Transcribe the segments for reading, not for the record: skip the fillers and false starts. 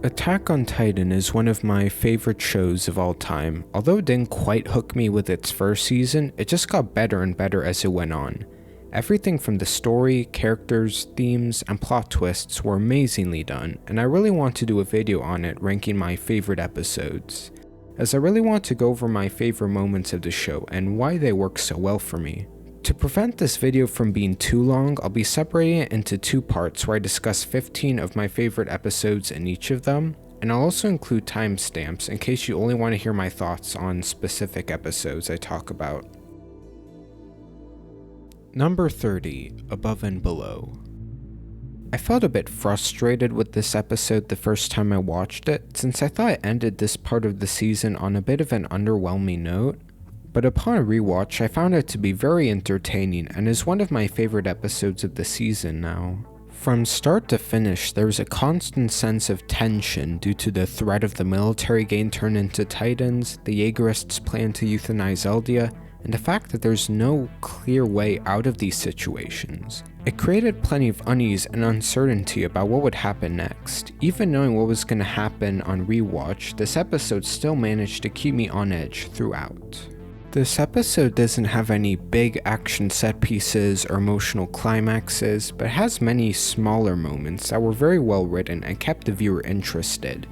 Attack on Titan is one of my favorite shows of all time. Although it didn't quite hook me with its first season, it just got better and better as it went on. Everything from the story, characters, themes, and plot twists were amazingly done, and I really want to do a video on it ranking my favorite episodes, as I really want to go over my favorite moments of the show and why they work so well for me. To prevent this video from being too long, I'll be separating it into two parts where I discuss 15 of my favorite episodes in each of them, and I'll also include timestamps in case you only want to hear my thoughts on specific episodes I talk about. Number 30, Above and Below. I felt a bit frustrated with this episode the first time I watched it, since I thought it ended this part of the season on a bit of an underwhelming note. But upon a rewatch, I found it to be very entertaining and is one of my favorite episodes of the season now. From start to finish, there's a constant sense of tension due to the threat of the military getting turned into Titans, the Jaegerists' plan to euthanize Eldia, and the fact that there's no clear way out of these situations. It created plenty of unease and uncertainty about what would happen next. Even knowing what was going to happen on rewatch, this episode still managed to keep me on edge throughout. This episode doesn't have any big action set pieces or emotional climaxes, but has many smaller moments that were very well written and kept the viewer interested.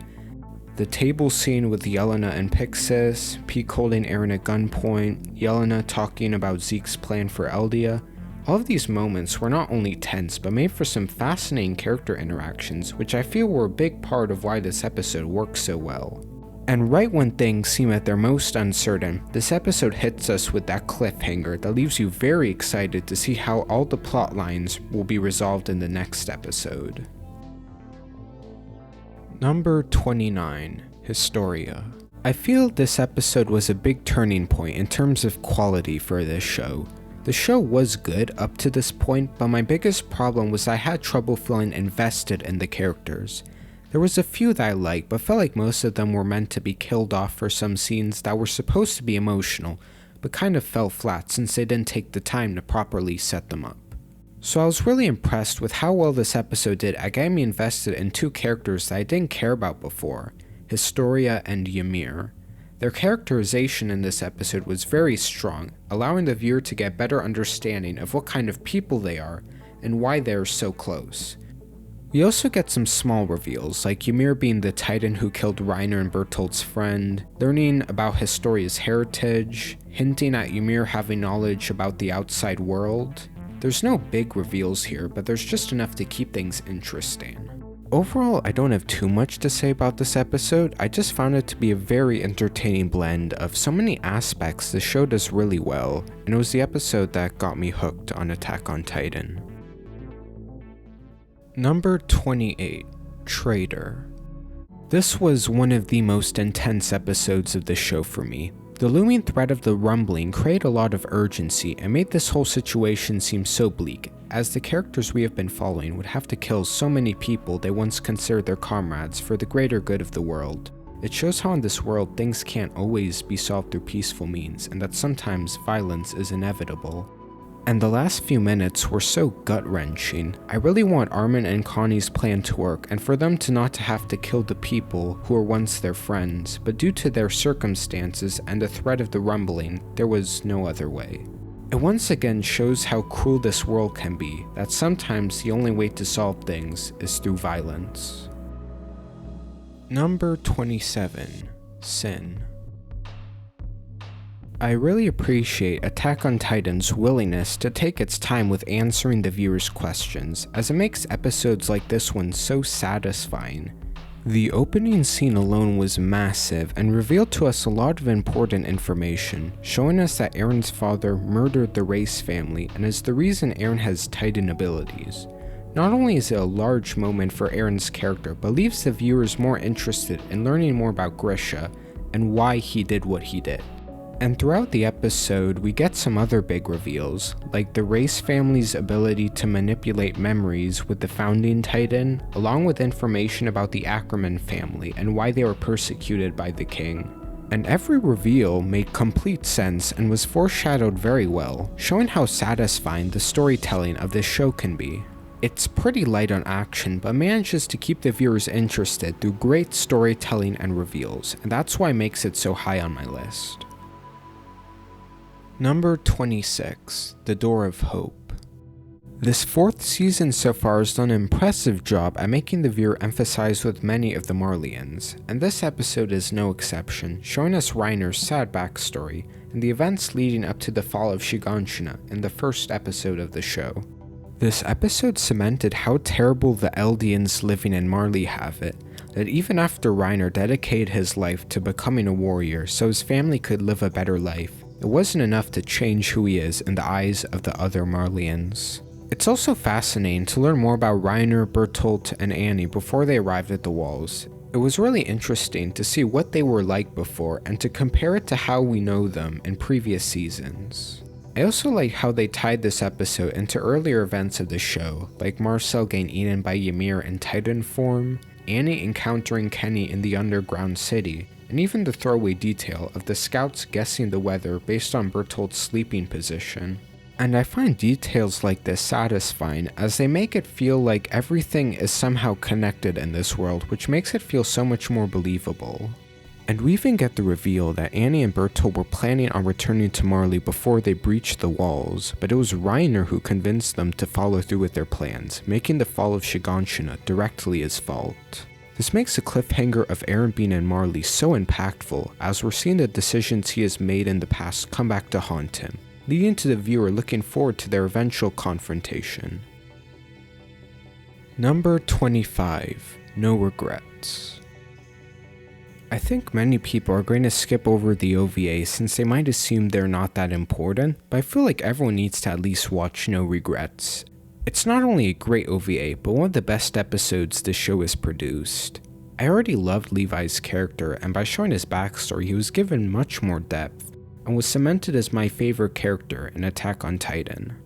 The table scene with Yelena and Pixis, Pieck holding Eren at gunpoint, Yelena talking about Zeke's plan for Eldia, all of these moments were not only tense but made for some fascinating character interactions, which I feel were a big part of why this episode works so well. And right when things seem at their most uncertain, this episode hits us with that cliffhanger that leaves you very excited to see how all the plot lines will be resolved in the next episode. Number 29, Historia. I feel this episode was a big turning point in terms of quality for this show. The show was good up to this point, but my biggest problem was I had trouble feeling invested in the characters. There was a few that I liked, but felt like most of them were meant to be killed off for some scenes that were supposed to be emotional, but kind of fell flat since they didn't take the time to properly set them up. So I was really impressed with how well this episode did at getting me invested in two characters that I didn't care about before, Historia and Ymir. Their characterization in this episode was very strong, allowing the viewer to get better understanding of what kind of people they are and why they are so close. We also get some small reveals, like Ymir being the Titan who killed Reiner and Bertolt's friend, learning about Historia's heritage, hinting at Ymir having knowledge about the outside world. There's no big reveals here, but there's just enough to keep things interesting. Overall, I don't have too much to say about this episode. I just found it to be a very entertaining blend of so many aspects the show does really well, and it was the episode that got me hooked on Attack on Titan. Number 28, Traitor. This was one of the most intense episodes of the show for me. The looming threat of the rumbling created a lot of urgency and made this whole situation seem so bleak, as the characters we have been following would have to kill so many people they once considered their comrades for the greater good of the world. It shows how in this world things can't always be solved through peaceful means, and that sometimes violence is inevitable. And the last few minutes were so gut-wrenching. I really want Armin and Connie's plan to work and for them to not have to kill the people who were once their friends, but due to their circumstances and the threat of the rumbling, there was no other way. It once again shows how cruel this world can be, that sometimes the only way to solve things is through violence. Number 27, Sin. I really appreciate Attack on Titan's willingness to take its time with answering the viewer's questions, as it makes episodes like this one so satisfying. The opening scene alone was massive and revealed to us a lot of important information, showing us that Eren's father murdered the Race family and is the reason Eren has Titan abilities. Not only is it a large moment for Eren's character, but leaves the viewers more interested in learning more about Grisha and why he did what he did. And throughout the episode, we get some other big reveals, like the Race family's ability to manipulate memories with the founding Titan, along with information about the Ackerman family and why they were persecuted by the king. And every reveal made complete sense and was foreshadowed very well, showing how satisfying the storytelling of this show can be. It's pretty light on action, but manages to keep the viewers interested through great storytelling and reveals, and that's why it makes it so high on my list. Number 26, The Door of Hope. This 4th season so far has done an impressive job at making the viewer emphasize with many of the Marleyans, and this episode is no exception, showing us Reiner's sad backstory and the events leading up to the fall of Shiganshina in the first episode of the show. This episode cemented how terrible the Eldians living in Marley have it, that even after Reiner dedicated his life to becoming a warrior so his family could live a better life, it wasn't enough to change who he is in the eyes of the other Marleyans. It's also fascinating to learn more about Reiner, Bertolt, and Annie before they arrived at the walls. It was really interesting to see what they were like before and to compare it to how we know them in previous seasons. I also like how they tied this episode into earlier events of the show, like Marcel getting eaten by Ymir in Titan form, Annie encountering Kenny in the underground city, and even the throwaway detail of the scouts guessing the weather based on Bertolt's sleeping position. And I find details like this satisfying as they make it feel like everything is somehow connected in this world, which makes it feel so much more believable. And we even get the reveal that Annie and Bertolt were planning on returning to Marley before they breached the walls, but it was Reiner who convinced them to follow through with their plans, making the fall of Shiganshina directly his fault. This makes the cliffhanger of Eren being in Marley so impactful, as we're seeing the decisions he has made in the past come back to haunt him, leading to the viewer looking forward to their eventual confrontation. Number 25, No Regrets. I think many people are going to skip over the OVA since they might assume they're not that important, but I feel like everyone needs to at least watch No Regrets. It's not only a great OVA, but one of the best episodes the show has produced. I already loved Levi's character, and by showing his backstory, he was given much more depth, and was cemented as my favorite character in Attack on Titan.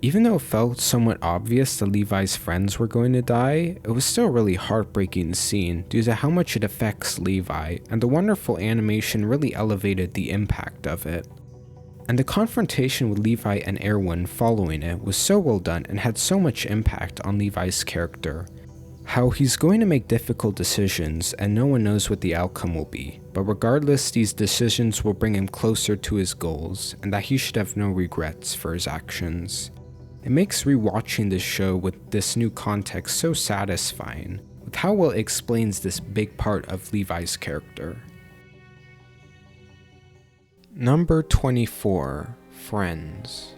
Even though it felt somewhat obvious that Levi's friends were going to die, it was still a really heartbreaking scene due to how much it affects Levi, and the wonderful animation really elevated the impact of it. And the confrontation with Levi and Erwin following it was so well done and had so much impact on Levi's character. How he's going to make difficult decisions and no one knows what the outcome will be, but regardless, these decisions will bring him closer to his goals, and that he should have no regrets for his actions. It makes rewatching this show with this new context so satisfying, with how well it explains this big part of Levi's character. Number 24, Friends.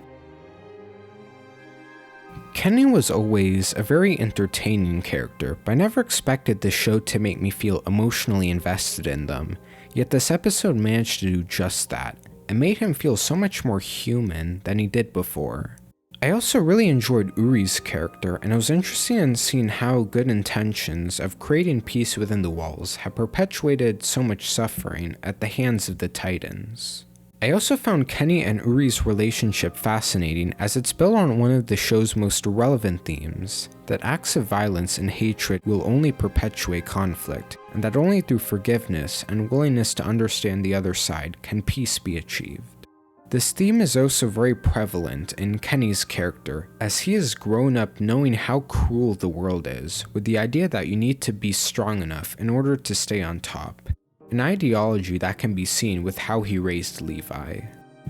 Kenny was always a very entertaining character, but I never expected the show to make me feel emotionally invested in them, yet this episode managed to do just that, and made him feel so much more human than he did before. I also really enjoyed Uri's character, and I was interested in seeing how good intentions of creating peace within the walls have perpetuated so much suffering at the hands of the Titans. I also found Kenny and Uri's relationship fascinating as it's built on one of the show's most relevant themes, that acts of violence and hatred will only perpetuate conflict, and that only through forgiveness and willingness to understand the other side can peace be achieved. This theme is also very prevalent in Kenny's character, as he has grown up knowing how cruel the world is, with the idea that you need to be strong enough in order to stay on top, an ideology that can be seen with how he raised Levi.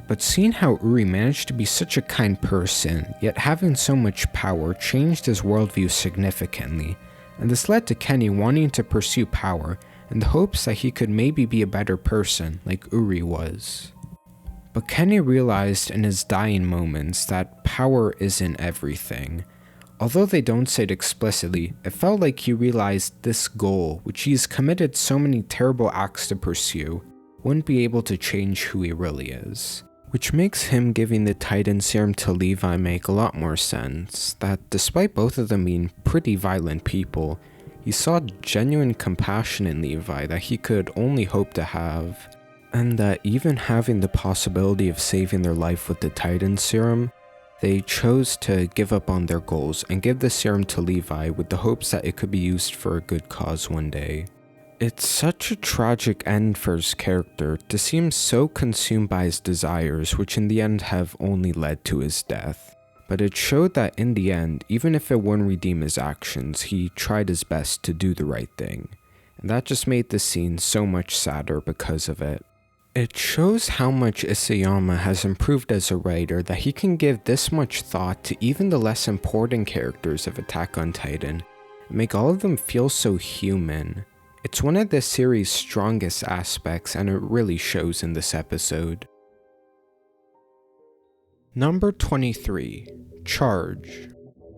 But seeing how Uri managed to be such a kind person, yet having so much power, changed his worldview significantly, and this led to Kenny wanting to pursue power in the hopes that he could maybe be a better person like Uri was. But Kenny realized in his dying moments that power isn't everything. Although they don't say it explicitly, it felt like he realized this goal, which he's committed so many terrible acts to pursue, wouldn't be able to change who he really is. Which makes him giving the Titan serum to Levi make a lot more sense, that despite both of them being pretty violent people, he saw genuine compassion in Levi that he could only hope to have. And that even having the possibility of saving their life with the Titan serum, they chose to give up on their goals and give the serum to Levi with the hopes that it could be used for a good cause one day. It's such a tragic end for his character to seem so consumed by his desires, which in the end have only led to his death. but it showed that in the end, even if it wouldn't redeem his actions, he tried his best to do the right thing. And that just made the scene so much sadder because of it. It shows how much Isayama has improved as a writer, that he can give this much thought to even the less important characters of Attack on Titan, and make all of them feel so human. It's one of the series' strongest aspects, and it really shows in this episode. Number 23, Charge.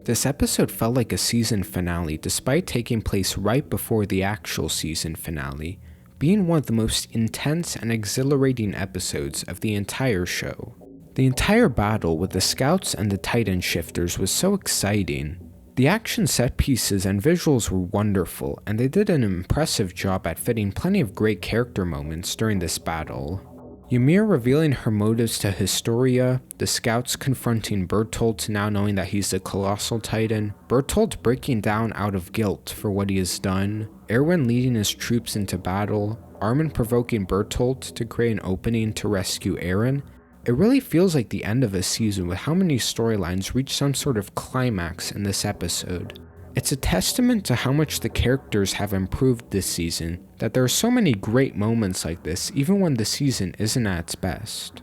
This episode felt like a season finale despite taking place right before the actual season finale, being one of the most intense and exhilarating episodes of the entire show. The entire battle with the scouts and the Titan shifters was so exciting. The action set pieces and visuals were wonderful, and they did an impressive job at fitting plenty of great character moments during this battle. Ymir revealing her motives to Historia, the scouts confronting Bertolt now knowing that he's the colossal titan, Bertolt breaking down out of guilt for what he has done, Erwin leading his troops into battle, Armin provoking Bertolt to create an opening to rescue Eren. It really feels like the end of a season with how many storylines reach some sort of climax in this episode. It's a testament to how much the characters have improved this season, that there are so many great moments like this even when the season isn't at its best.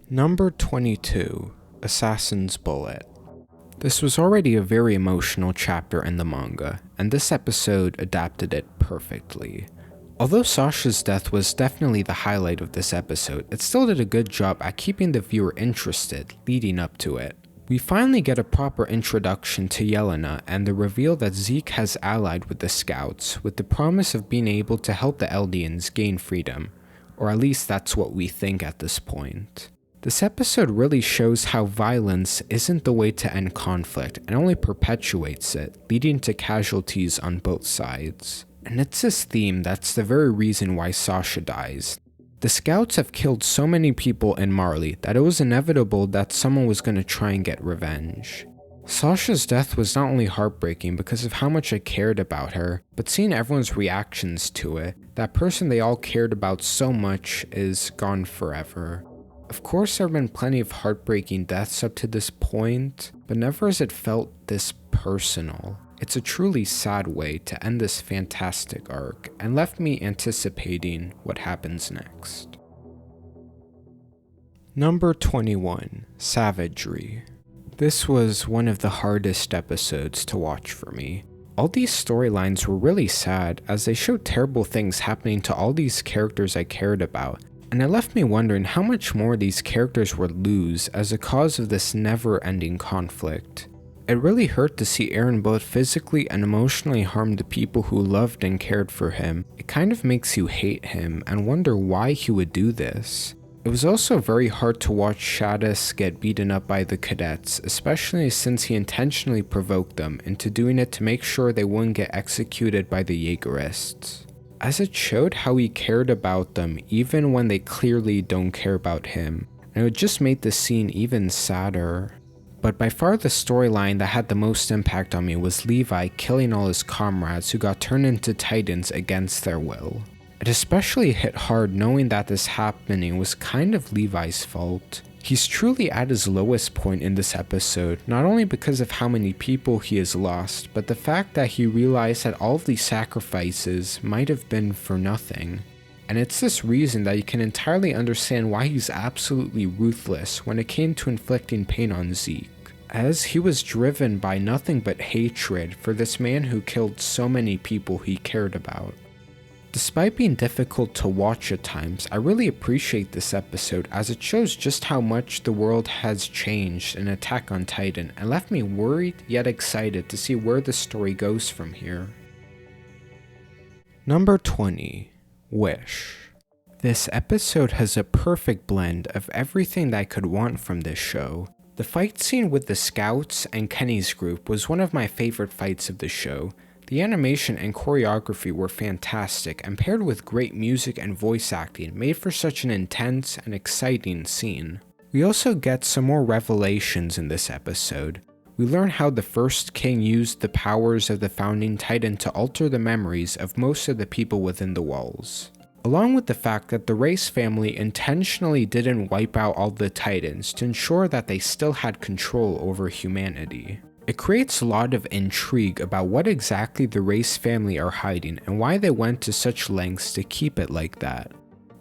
Number 22, Assassin's Bullet. This was already a very emotional chapter in the manga, and this episode adapted it perfectly. Although Sasha's death was definitely the highlight of this episode, it still did a good job at keeping the viewer interested leading up to it. We finally get a proper introduction to Yelena and the reveal that Zeke has allied with the scouts with the promise of being able to help the Eldians gain freedom, or at least that's what we think at this point. This episode really shows how violence isn't the way to end conflict and only perpetuates it, leading to casualties on both sides. And it's this theme that's the very reason why Sasha dies. The scouts have killed so many people in Marley that it was inevitable that someone was going to try and get revenge. Sasha's death was not only heartbreaking because of how much I cared about her, but seeing everyone's reactions to it, that person they all cared about so much is gone forever. Of course, there have been plenty of heartbreaking deaths up to this point, but never has it felt this personal. It's a truly sad way to end this fantastic arc, and left me anticipating what happens next. Number 21, Savagery. This was one of the hardest episodes to watch for me. All these storylines were really sad, as they showed terrible things happening to all these characters I cared about, and it left me wondering how much more these characters would lose as a cause of this never-ending conflict. It really hurt to see Eren both physically and emotionally harm the people who loved and cared for him. It kind of makes you hate him and wonder why he would do this. It was also very hard to watch Shadis get beaten up by the cadets, especially since he intentionally provoked them into doing it to make sure they wouldn't get executed by the Jaegerists, as it showed how he cared about them even when they clearly don't care about him, and it just made the scene even sadder. But by far the storyline that had the most impact on me was Levi killing all his comrades who got turned into titans against their will. It especially hit hard knowing that this happening was kind of Levi's fault. He's truly at his lowest point in this episode, not only because of how many people he has lost, but the fact that he realized that all of these sacrifices might have been for nothing. And it's this reason that you can entirely understand why he's absolutely ruthless when it came to inflicting pain on Zeke, as he was driven by nothing but hatred for this man who killed so many people he cared about. Despite being difficult to watch at times, I really appreciate this episode as it shows just how much the world has changed in Attack on Titan and left me worried yet excited to see where the story goes from here. Number 20, Wish. This episode has a perfect blend of everything that I could want from this show. The fight scene with the scouts and Kenny's group was one of my favorite fights of the show. The animation and choreography were fantastic, and paired with great music and voice acting made for such an intense and exciting scene. We also get some more revelations in this episode. We learn how the first king used the powers of the founding titan to alter the memories of most of the people within the walls. along with the fact that the race family intentionally didn't wipe out all the Titans to ensure that they still had control over humanity. It creates a lot of intrigue about what exactly the race family are hiding and why they went to such lengths to keep it like that.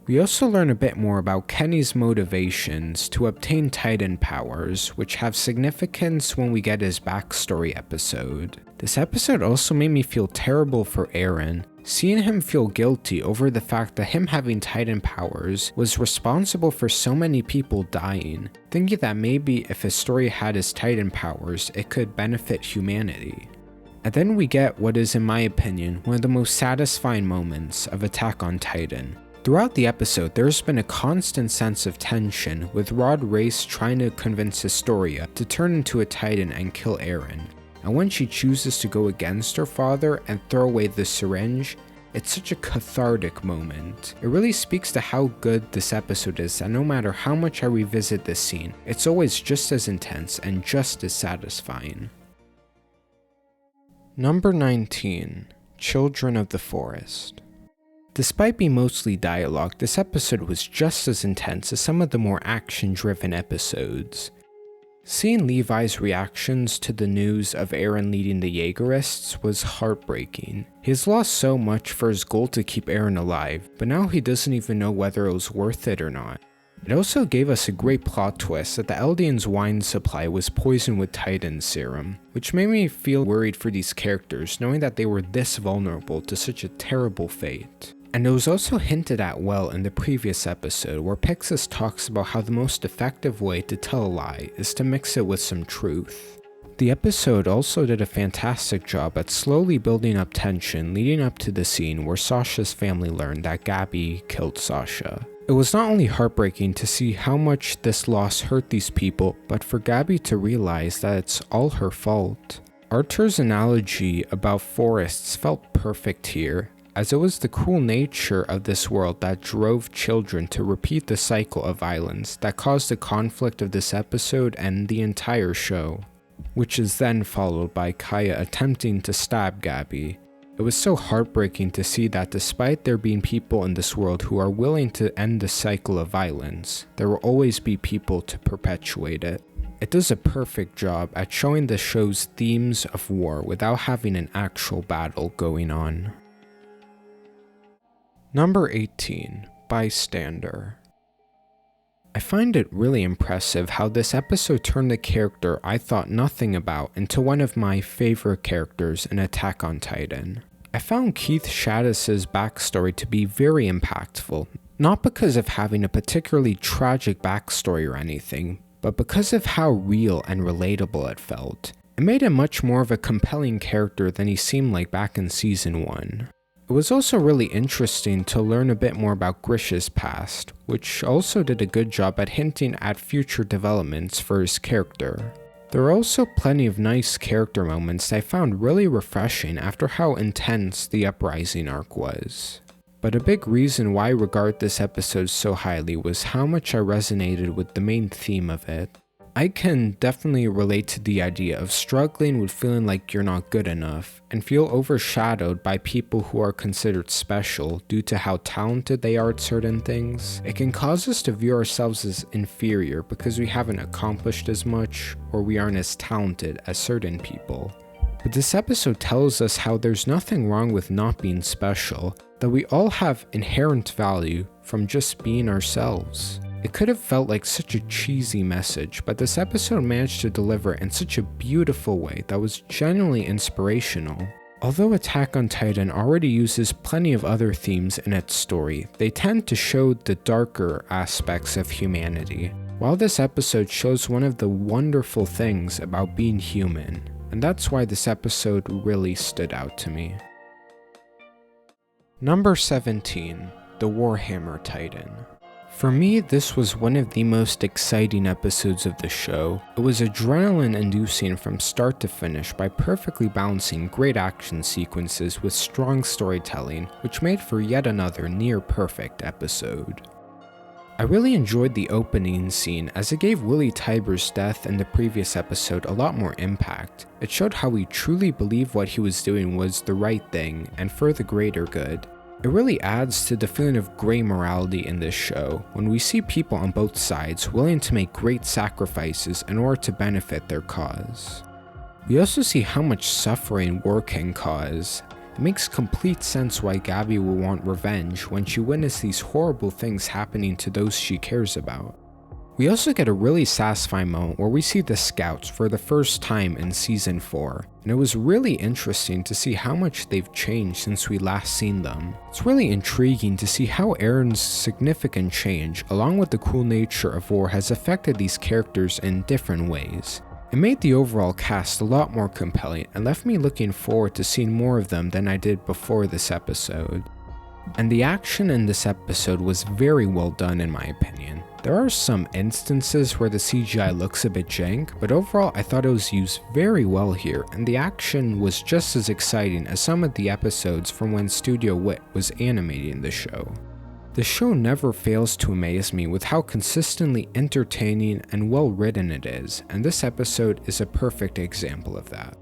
We also learn a bit more about Kenny's motivations to obtain Titan powers, which have significance when we get his backstory episode. This episode also made me feel terrible for Eren, seeing him feel guilty over the fact that him having Titan powers was responsible for so many people dying, thinking that maybe if Historia had his Titan powers, it could benefit humanity. And then we get what is, in my opinion, one of the most satisfying moments of Attack on Titan. Throughout the episode, there's been a constant sense of tension, with Rod Race trying to convince Historia to turn into a Titan and kill Eren. And when she chooses to go against her father and throw away the syringe, it's such a cathartic moment. It really speaks to how good this episode is, and no matter how much I revisit this scene, it's always just as intense and just as satisfying. Number 19. Children of the Forest. Despite being mostly dialogue, this episode was just as intense as some of the more action-driven episodes. Seeing Levi's reactions to the news of Eren leading the Jaegerists was heartbreaking. He has lost so much for his goal to keep Eren alive, but now he doesn't even know whether it was worth it or not. It also gave us a great plot twist that the Eldians' wine supply was poisoned with Titan serum, which made me feel worried for these characters, knowing that they were this vulnerable to such a terrible fate. And it was also hinted at well in the previous episode, where Pixis talks about how the most effective way to tell a lie is to mix it with some truth. The episode also did a fantastic job at slowly building up tension leading up to the scene where Sasha's family learned that Gabby killed Sasha. It was not only heartbreaking to see how much this loss hurt these people, but for Gabby to realize that it's all her fault. Arthur's analogy about forests felt perfect here, as it was the cruel nature of this world that drove children to repeat the cycle of violence that caused the conflict of this episode and the entire show, which is then followed by Kaya attempting to stab Gabby. It was so heartbreaking to see that despite there being people in this world who are willing to end the cycle of violence, there will always be people to perpetuate it. It does a perfect job at showing the show's themes of war without having an actual battle going on. Number 18. Bystander. I find it really impressive how this episode turned the character I thought nothing about into one of my favorite characters in Attack on Titan. I found Keith Shaddis's backstory to be very impactful, not because of having a particularly tragic backstory or anything, but because of how real and relatable it felt. It made him much more of a compelling character than he seemed like back in Season 1. It was also really interesting to learn a bit more about Grish's past, which also did a good job at hinting at future developments for his character. There are also plenty of nice character moments I found really refreshing after how intense the Uprising arc was. But a big reason why I regard this episode so highly was how much I resonated with the main theme of it. I can definitely relate to the idea of struggling with feeling like you're not good enough and feel overshadowed by people who are considered special due to how talented they are at certain things. It can cause us to view ourselves as inferior because we haven't accomplished as much or we aren't as talented as certain people. But this episode tells us how there's nothing wrong with not being special, that we all have inherent value from just being ourselves. It could have felt like such a cheesy message, but this episode managed to deliver in such a beautiful way that was genuinely inspirational. Although Attack on Titan already uses plenty of other themes in its story, they tend to show the darker aspects of humanity, while this episode shows one of the wonderful things about being human, and that's why this episode really stood out to me. Number 17. The Warhammer Titan. For me, this was one of the most exciting episodes of the show. It was adrenaline-inducing from start to finish by perfectly balancing great action sequences with strong storytelling, which made for yet another near-perfect episode. I really enjoyed the opening scene as it gave Willie Tiber's death in the previous episode a lot more impact. It showed how he truly believed what he was doing was the right thing and for the greater good. It really adds to the feeling of gray morality in this show, when we see people on both sides willing to make great sacrifices in order to benefit their cause. We also see how much suffering war can cause. It makes complete sense why Gabby will want revenge when she witnessed these horrible things happening to those she cares about. We also get a really satisfying moment where we see the scouts for the first time in season 4, and it was really interesting to see how much they've changed since we last seen them. It's really intriguing to see how Aaron's significant change, along with the cool nature of war, has affected these characters in different ways. It made the overall cast a lot more compelling and left me looking forward to seeing more of them than I did before this episode. And the action in this episode was very well done in my opinion. There are some instances where the CGI looks a bit jank, but overall I thought it was used very well here, and the action was just as exciting as some of the episodes from when Studio Wit was animating the show. The show never fails to amaze me with how consistently entertaining and well written it is, and this episode is a perfect example of that.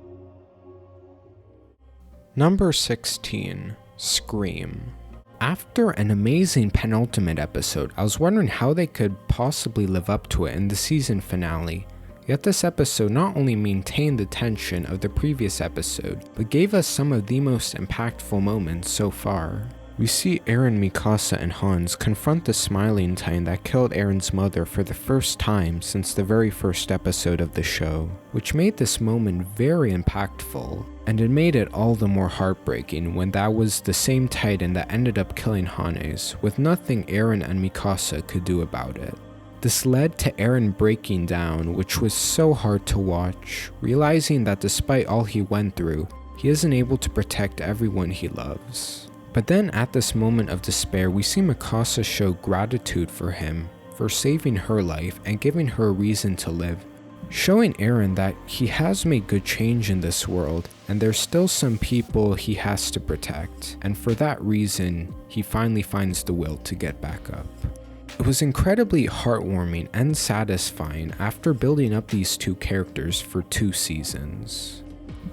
Number 16. Scream. After an amazing penultimate episode, I was wondering how they could possibly live up to it in the season finale. Yet this episode not only maintained the tension of the previous episode, but gave us some of the most impactful moments so far. We see Eren, Mikasa, and Hans confront the Smiling Titan that killed Eren's mother for the first time since the very first episode of the show, which made this moment very impactful, and it made it all the more heartbreaking when that was the same Titan that ended up killing Hannes, with nothing Eren and Mikasa could do about it. This led to Eren breaking down, which was so hard to watch, realizing that despite all he went through, he isn't able to protect everyone he loves. But then at this moment of despair, we see Mikasa show gratitude for him, for saving her life and giving her a reason to live, showing Eren that he has made good change in this world and there's still some people he has to protect, and for that reason, he finally finds the will to get back up. It was incredibly heartwarming and satisfying after building up these two characters for 2 seasons.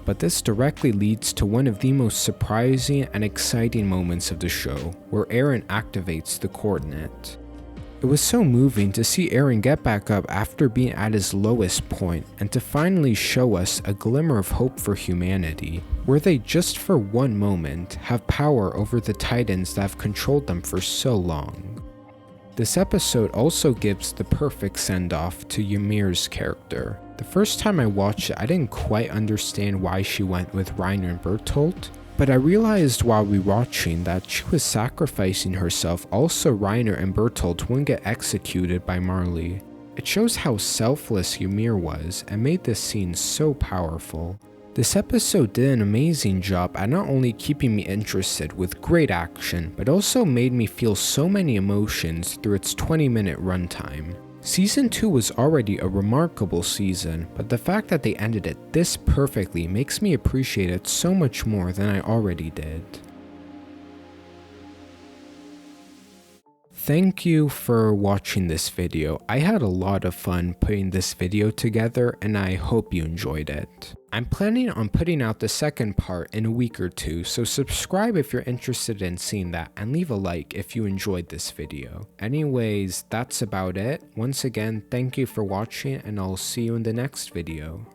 But this directly leads to one of the most surprising and exciting moments of the show, where Eren activates the coordinate. It was so moving to see Eren get back up after being at his lowest point, and to finally show us a glimmer of hope for humanity, where they just for one moment have power over the Titans that have controlled them for so long. This episode also gives the perfect send-off to Ymir's character. The first time I watched it, I didn't quite understand why she went with Reiner and Bertolt, but I realized while rewatching that she was sacrificing herself also Reiner and Bertolt wouldn't get executed by Marley. It shows how selfless Ymir was and made this scene so powerful. This episode did an amazing job at not only keeping me interested with great action, but also made me feel so many emotions through its 20-minute runtime. Season 2 was already a remarkable season, but the fact that they ended it this perfectly makes me appreciate it so much more than I already did. Thank you for watching this video. I had a lot of fun putting this video together and I hope you enjoyed it. I'm planning on putting out the second part in a week or 2, so subscribe if you're interested in seeing that and leave a like if you enjoyed this video. Anyways, that's about it. Once again, thank you for watching and I'll see you in the next video.